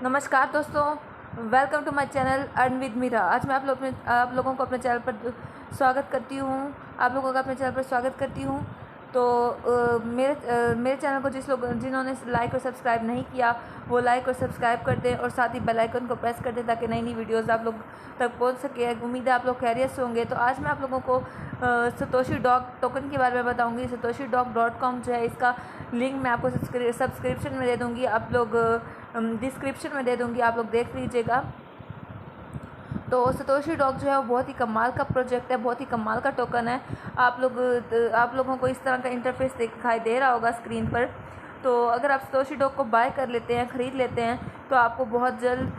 नमस्कार दोस्तों, welcome to my channel earn with Meera. आज मैं आप लोगों को अपने चैनल पर स्वागत करती हूँ। आप लोगों का अपने चैनल पर स्वागत करती हूँ। तो मेरे चैनल को जिन्होंने लाइक और सब्सक्राइब नहीं किया वो लाइक और सब्सक्राइब कर दें और साथ ही बेल आइकन को प्रेस कर दें ताकि नई नई वीडियोस आप लोग तक पहुंच सके। उम्मीद है आप लोग खैरियत से होंगे। तो आज मैं आप लोगों को सतोशी डॉग टोकन के बारे में बताऊंगी। satoshidog.com जो है, इसका लिंक मैं आपको सब्सक्रिप्शन में दे दूँगी, आप लोग डिस्क्रिप्शन में दे दूँगी, आप लोग देख लीजिएगा। तो सतोशी डॉग जो है वो बहुत ही कमाल का प्रोजेक्ट है, बहुत ही कमाल का टोकन है। आप लोगों को इस तरह का इंटरफेस दिखाई दे रहा होगा स्क्रीन पर। तो अगर आप सतोशी डॉग को बाय कर लेते हैं, ख़रीद लेते हैं, तो आपको बहुत जल्द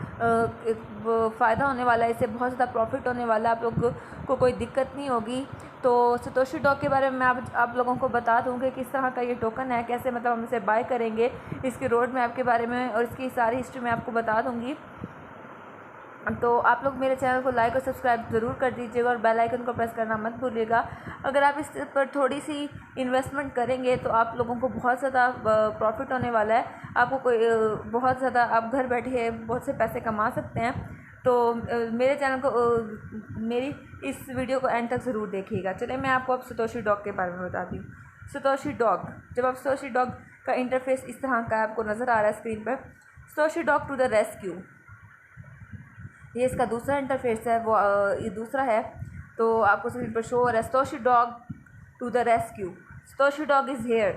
फ़ायदा होने वाला है, इससे बहुत ज़्यादा प्रॉफिट होने वाला है, आप लोग को कोई दिक्कत नहीं होगी। तो सतोशी डॉग के बारे में मैं आप लोगों को बता दूँ कि किस तरह का ये टोकन है, कैसे मतलब हम इसे बाय करेंगे, इसकी रोड मैप के बारे में और इसकी सारी हिस्ट्री मैं आपको बता दूँगी। तो आप लोग मेरे चैनल को लाइक और सब्सक्राइब ज़रूर कर दीजिएगा और बेल आइकन को प्रेस करना मत भूलिएगा। अगर आप इस पर थोड़ी सी इन्वेस्टमेंट करेंगे तो आप लोगों को बहुत ज़्यादा प्रॉफिट होने वाला है। आपको कोई बहुत ज़्यादा आप घर बैठे बहुत से पैसे कमा सकते हैं। तो मेरे चैनल को मेरी इस वीडियो को एंड तक ज़रूर देखिएगा। चलिए मैं आपको अब सतोशी डॉग के बारे में बताती हूँ। सतोशी डॉग, जब आप सतोशी डॉग का इंटरफेस इस तरह का आपको नज़र आ रहा है स्क्रीन पर, Satoshi dog to the rescue, ये इसका दूसरा इंटरफेस है, वो ये दूसरा है। तो आपको स्क्रीन पर शो हो रहा है Satoshi dog to the rescue, Satoshi dog is here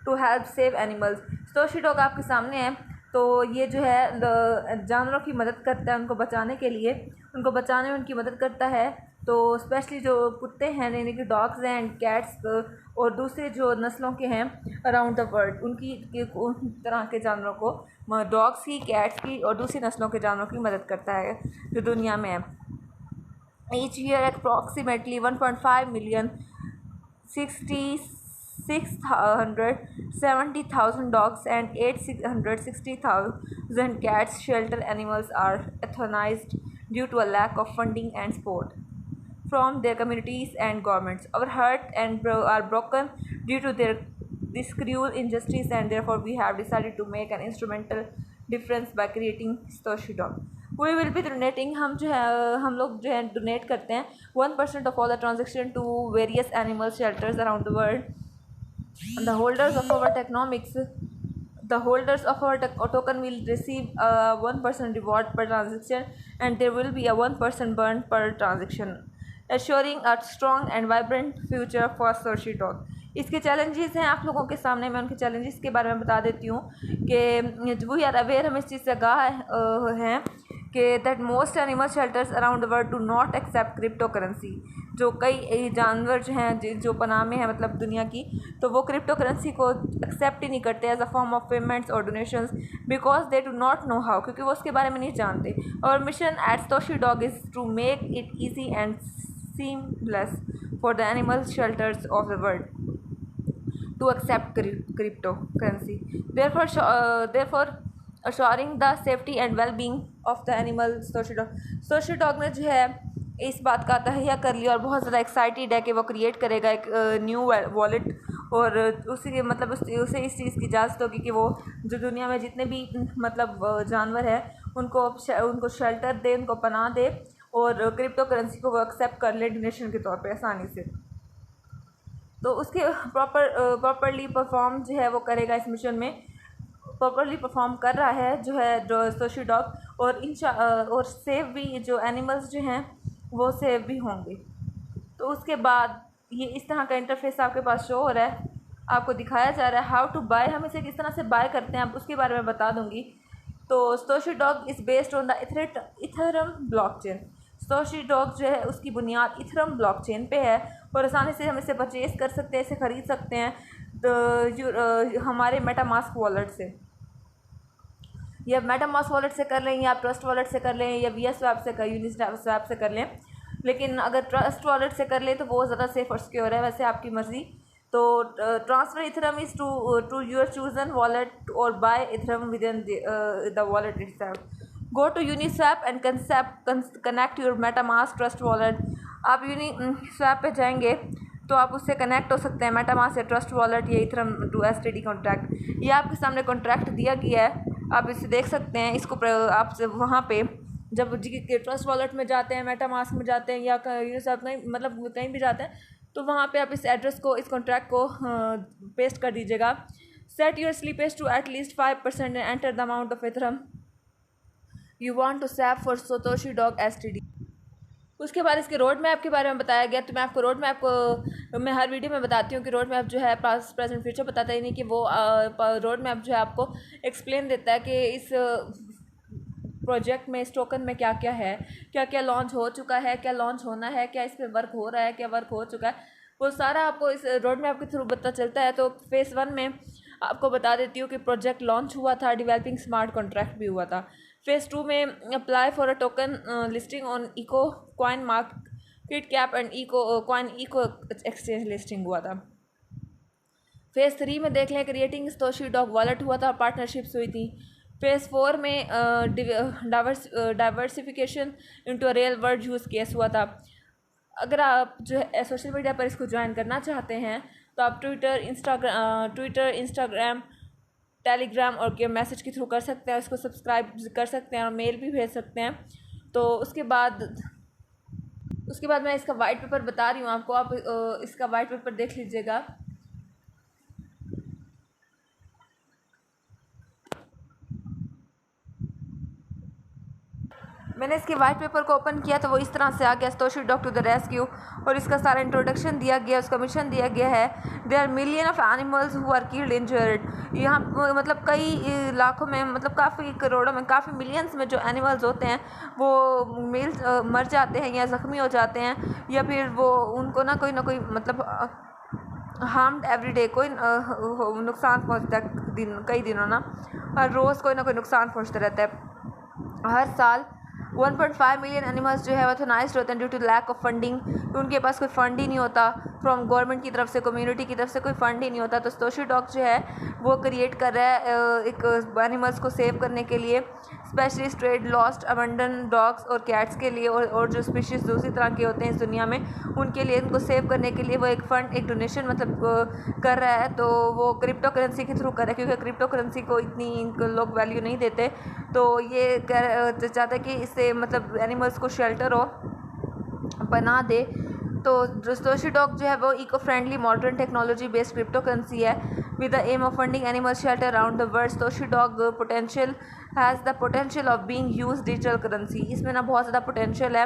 to help save animals. Satoshi dog आपके सामने है। तो ये जो है जानवरों की मदद करता है, उनको बचाने के लिए, उनको बचाने में उनकी मदद करता है। तो स्पेशली जो कुत्ते हैं, यानी कि डॉग्स हैं एंड कैट्स और दूसरे जो नस्लों के हैं अराउंड द वर्ल्ड, उन तरह के जानवरों को, डॉग्स की, कैट्स की और दूसरी नस्लों के जानवरों की मदद करता है जो दुनिया में है। Each year approximately 1.5 million 670,000 dogs and 860,000 cats shelter animals are euthanized due to a lack of funding and support from their communities and governments. Our hearts are broken due to this cruel injustice, and therefore we have decided to make an instrumental difference by creating Satoshi Dog. We will be donating, हम लोग जो है donate करते हैं 1% of all the transaction to various animal shelters around the world. The holders of our token will receive a 1% reward per transaction, and there will be a 1% burn per transaction, assuring a strong and vibrant future for Satoshi Dog. इसके challenges हैं आप लोगों के सामने। मैं उनके challenges के बारे में बता देती हूँ कि वी आर अवेयर, हम इस चीज़ से आगाह हैं कि that most animal shelters around the world do not accept crypto currency. जो कई जानवर जो हैं जो पनाह में हैं, मतलब दुनिया की, तो वो क्रिप्टो करेंसी को एक्सेप्ट ही नहीं करते as a form of payments और donations, because they do not know how, क्योंकि वो उसके बारे में नहीं जानते। और mission at Satoshi dog is to make it easy and seamless for the animal shelters of the world to accept cryptocurrency. Therefore, assuring the safety and well-being of the animal, Satoshi Dog ने जो है इस बात का तहैया कर लिया और बहुत ज़्यादा एक्साइटेड है कि वो क्रिएट करेगा एक न्यू वॉलेट, और उसी मतलब उसे इस चीज़ की इजाज़त होगी कि वो जो दुनिया में जितने भी मतलब जानवर हैं उनको शेल्टर दे, उनको पनाह दे और क्रिप्टो करेंसी को वो एक्सेप्ट कर ले डोनेशन के तौर पे आसानी से। तो उसके प्रॉपरली परफॉर्म जो है वो करेगा, इस मिशन में प्रॉपरली परफॉर्म कर रहा है जो है सतोशी डॉग, और सेव भी, जो एनिमल्स जो हैं वो सेव भी होंगे। तो उसके बाद ये इस तरह का इंटरफेस आपके पास शो हो रहा है, आपको दिखाया जा रहा है हाउ टू बाय। हम इसे किस तरह से बाय करते हैं अब उसके बारे में बता दूंगी। तो Satoshi dog is based on the Ethereum blockchain. Satoshi dog जो है उसकी बुनियाद इथेरियम ब्लॉकचेन पे है और आसानी से हम इसे परचेज़ कर सकते हैं, इसे ख़रीद सकते हैं हमारे मेटामास्क वॉलेट से, या मेटामास्क वॉलेट से कर लें, या ट्रस्ट वॉलेट से कर लें, या VSwap से कर, यूनिस्वैप से कर लें। लेकिन अगर ट्रस्ट वॉलेट से कर लें तो वो ज़्यादा सेफ और सिक्योर है, वैसे आपकी मर्ज़ी। तो transfer Ethereum is to your chosen wallet और buy Ethereum within the wallet itself. Go to Uniswap and connect your MetaMask Trust Wallet. आप यूनिस्वैप पे जाएंगे तो आप उससे कनेक्ट हो सकते हैं, मेटामास्क या ट्रस्ट वॉलेट या इथेरियम टू STD कॉन्ट्रैक्ट। ये आपके सामने कॉन्ट्रैक्ट दिया गया है आप इसे देख सकते हैं। इसको आप वहाँ पे जब जी ट्रस्ट वॉलेट में जाते हैं, मेटामास्क में जाते हैं या ये सब कहीं मतलब कहीं भी जाते हैं, तो वहाँ पे आप इस एड्रेस को, इस कॉन्ट्रैक्ट को पेस्ट कर दीजिएगा। Set your slippage to at least 5% and enter the amount of Ethereum you want to save for Satoshi Dog STD. उसके बाद इसके रोड मैप के बारे में बताया गया। तो मैं आपको रोड मैप को मैं हर वीडियो में बताती हूँ कि रोड मैप जो है पास्ट प्रेजेंट फ्यूचर बताता ही नहीं कि वो रोड मैप जो है आपको एक्सप्लेन देता है कि इस प्रोजेक्ट में, इस टोकन में क्या क्या है, क्या क्या लॉन्च हो चुका है, क्या लॉन्च होना है, क्या इस पर वर्क हो रहा है, क्या वर्क हो चुका है, वो सारा आपको इस रोड मैप के थ्रू पता चलता है। तो फेज़ 1 में आपको बता देती हूँ कि प्रोजेक्ट लॉन्च हुआ था, डेवलपिंग स्मार्ट कॉन्ट्रैक्ट भी हुआ था। फेज़ 2 में apply for a token listing on eco coin market cap and eco coin eco exchange listing हुआ था। फेज़ 3 में देख लें, क्रिएटिंग सतोशी डॉग वॉलेट हुआ था, पार्टनरशिप्स हुई थी। फेज़ 4 में diversification into a real world use case हुआ था। अगर आप जो है सोशल मीडिया पर इसको ज्वाइन करना चाहते हैं तो आप ट्विटर, इंस्टाग्राम, टेलीग्राम और के मैसेज के थ्रू कर सकते हैं, इसको सब्सक्राइब कर सकते हैं और मेल भी भेज सकते हैं। तो उसके बाद मैं इसका वाइट पेपर बता रही हूँ आपको, आप इसका वाइट पेपर देख लीजिएगा। मैंने इसके वाइट पेपर को ओपन किया तो वो इस तरह से आ गया, Satoshi dog to the rescue, और इसका सारा इंट्रोडक्शन दिया गया, उसका मिशन दिया गया है। There are million of animals who are killed injured. यहाँ मतलब कई लाखों में, मतलब काफ़ी करोड़ों में, काफ़ी मिलियंस में जो एनिमल्स होते हैं वो मर जाते हैं या ज़ख्मी हो जाते हैं, या फिर वो उनको ना कोई मतलब हार्म्ड एवरी डे, कोई नुकसान पहुँचता है कई दिनों ना, हर रोज़ कोई ना कोई नुकसान पहुँचता रहता है। हर साल 1.5 मिलियन एनिमल्स जो है वैथनाइज्ड होते हैं due to lack of funding. उनके पास कोई फंड ही नहीं होता, फ्रॉम गवर्नमेंट की तरफ से, कम्युनिटी की तरफ से कोई फंड ही नहीं होता। तो सतोशी डॉग जो है वो क्रिएट कर रहा है एक एनिमल्स को सेव करने के लिए, specially strayed, lost, abandon dogs और कैट्स के लिए, और जो स्पीशीज़ दूसरी तरह के होते हैं इस दुनिया में, उनके लिए, उनको सेव करने के लिए वो एक फ़ंड, एक डोनेशन मतलब कर रहा है। तो वो क्रिप्टो करेंसी के थ्रू कर रहा है, क्योंकि क्रिप्टो करेंसी को इतनी लोग वैल्यू नहीं देते। तो ये चाहता है कि इससे मतलब एनिमल्स को शेल्टर हो, बना दे। तो सतोशी डॉग जो है वो eco friendly modern technology based cryptocurrency है with the aim of funding animal shelter around the world. Satoshi Dog potential has the potential of being use digital currency. इसमें ना बहुत ज़्यादा पोटेंशियल है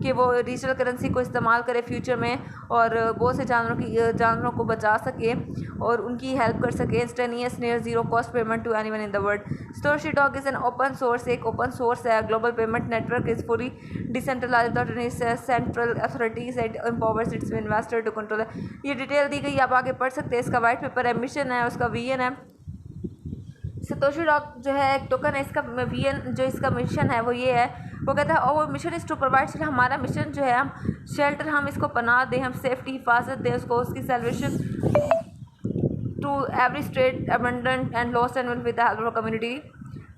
कि वो डिजिटल करेंसी को इस्तेमाल करे फ्यूचर में, और बहुत से जानवरों को बचा सके और उनकी हेल्प कर सके instantaneous near zero cost payment to anyone in the world. Satoshi dog is an open source, एक ओपन सोर्स है। Global payment network is fully decentralized without any central authorities and empowers its investor to control. ये detail दी गई, आप आगे पढ़ सकते हैं। इसका वाइट पेपर है, मिशन है, उसका विजन है। सतोशी डॉग जो है एक टोकन है, इसका विजन जो इसका मिशन है वो ये है, वो कहता है और वो मिशन इज़ टू प्रोवाइड, हमारा मिशन जो है हम शेल्टर, हम इसको पनाह दें, हम सेफ्टी, हिफाजत दें उसको, उसकी celebration to every stray abundant and lost animal with the help of community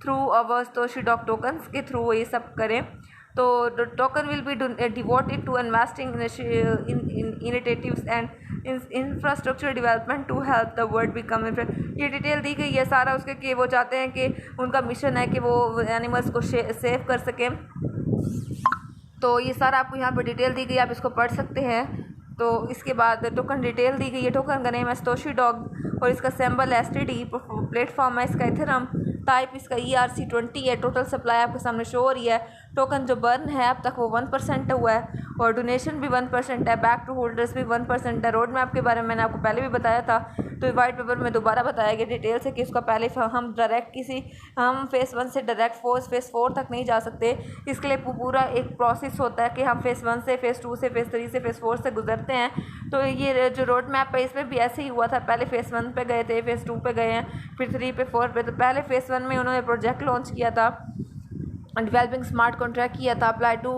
through our Satoshi Dog tokens के थ्रू वो ये सब करें। तो token will be devoted to investing initiatives and infrastructure development to help the world become. ये detail दी गई है सारा उसके कि वो चाहते हैं कि उनका मिशन है कि वो एनिमल्स को सेव कर सकें। तो ये सारा आपको यहाँ पर डिटेल दी गई, आप इसको पढ़ सकते हैं। तो इसके बाद टोकन डिटेल दी गई है। टोकन का नेम है सतोशी डॉग और इसका सिंबल एसटीडी, प्लेटफॉर्म है इसका इथेरियम, टाइप इसका ERC20 है। टोटल सप्लाई आपके सामने शो हो रही है। टोकन जो बर्न है अब तक वो 1% हुआ है और डोनेशन भी 1% है, बैक टू होल्डर्स भी 1% है। रोड मैप के बारे में मैंने आपको पहले भी बताया था, तो वाइट पेपर में दोबारा बताया गया डिटेल से कि उसका पहले हम फेज़ 1 से डायरेक्ट फेज़ 4 तक नहीं जा सकते। इसके लिए पूरा एक प्रोसेस होता है कि हम फेज़ 1 से फेज़ 2 से फेज़ 3 से फेज़ 4 से गुजरते हैं। तो ये जो रोड मैप है इसमें भी ऐसे ही हुआ था, पहले फेज़ 1 पे गए थे, फेज़ 2 पे गए हैं, फिर 3 पे, 4 पे। तो पहले फेज़ 1 में उन्होंने प्रोजेक्ट लॉन्च किया था, डेवलपिंग स्मार्ट कॉन्ट्रैक्ट किया था। अप्लाई टू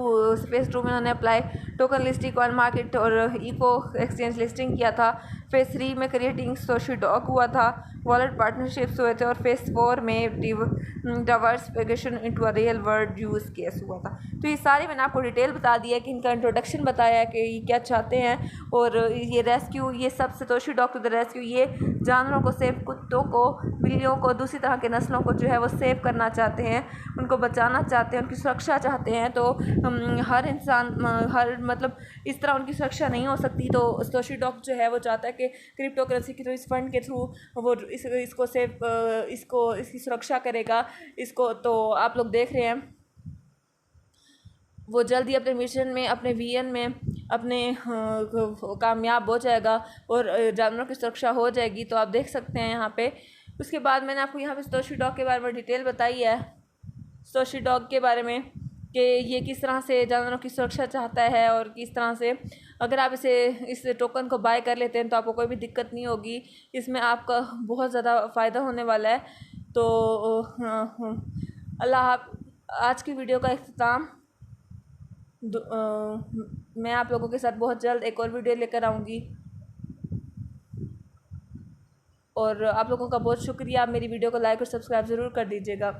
फेज़ 2 में उन्होंने apply token listing, coin market और इको एक्सचेंज लिस्टिंग किया था। फेज़ 3 में क्रिएटिंग सतोशी डॉग हुआ था। वॉलेट पार्टनरशिप्स हुए थे और फेज़ 4 में diversification into a real world use case हुआ था। तो ये सारे मैंने आपको डिटेल बता दिया कि इनका इंट्रोडक्शन बताया कि ये क्या चाहते हैं, और ये रेस्क्यू, ये सब Satoshi dog to the rescue, ये जानवरों को सेव, कुत्तों को, बिल्लियों को, दूसरी तरह के नस्लों को जो है वो सेव करना चाहते हैं, उनको बचाना चाहते हैं, उनकी सुरक्षा चाहते हैं। तो हर इंसान हर मतलब इस तरह उनकी सुरक्षा नहीं हो सकती। तो सतोशी डॉग जो है वो चाहता है कि क्रिप्टो करेंसी के थ्रू, इस फंड के थ्रू वो इसको सेव, इसकी सुरक्षा करेगा इसको। तो आप लोग देख रहे हैं वो जल्द ही अपने मिशन में, अपने वीएन में अपने कामयाब हो जाएगा और जानवरों की सुरक्षा हो जाएगी। तो आप देख सकते हैं यहाँ पे। उसके बाद मैंने आपको यहाँ पे सतोशी डॉग के बारे में डिटेल बताई है, सतोशी डॉग के बारे में कि ये किस तरह से जानवरों की सुरक्षा चाहता है, और किस तरह से अगर आप इस टोकन को बाय कर लेते हैं तो आपको कोई भी दिक्कत नहीं होगी, इसमें आपका बहुत ज़्यादा फ़ायदा होने वाला है। तो आज की वीडियो का इख्तिताम मैं आप लोगों के साथ बहुत जल्द एक और वीडियो लेकर आऊँगी, और आप लोगों का बहुत शुक्रिया। आप मेरी वीडियो को लाइक और सब्सक्राइब ज़रूर कर दीजिएगा।